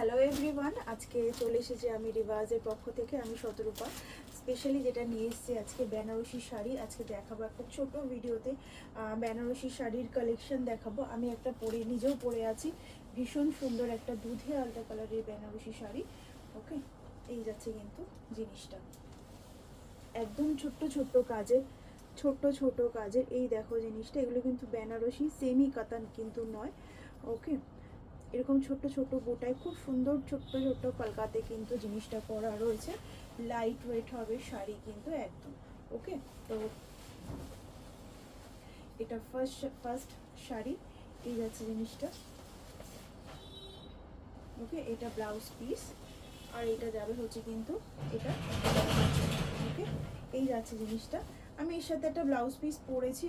Hello everyone, আজকে চলে এসেছি আমি রিভাজের পক্ষ থেকে। আমি শতরূপা স্পেশালি যেটা নিয়ে এসেছি আজকে বেনারসি শাড়ি। আজকে দেখাবো একটা ছোট ভিডিওতে বেনারসি শাড়ির কালেকশন দেখাবো। আমি একটা পরে নিজেও পরে আছি, ভীষণ সুন্দর একটা দুধে আলতা কালারের বেনারসি শাড়ি। ওকে, এই যাচ্ছে কিন্তু জিনিসটা একদম ছোট্ট ছোট্ট কাজের, ছোট কাজের। এই দেখো জিনিসটা, এগুলো কিন্তু বেনারসি, সেমি কাতান কিন্তু নয়। ওকে, এরকম ছোট্ট ছোট্ট গোটায় খুব সুন্দর ছোট্ট ছোট্ট কলকাতে কিন্তু জিনিসটা করা রয়েছে। লাইট ওয়েট হবে শাড়ি কিন্তু একদম। ওকে, তো এটা ফার্স্ট শাড়ি, এই যাচ্ছে জিনিসটা। ওকে, এটা ব্লাউজ পিস, আর এটা যাবে হচ্ছে কিন্তু এটা। ওকে, এই যাচ্ছে জিনিসটা। আমি এর সাথে একটা ব্লাউজ পিস পরেছি।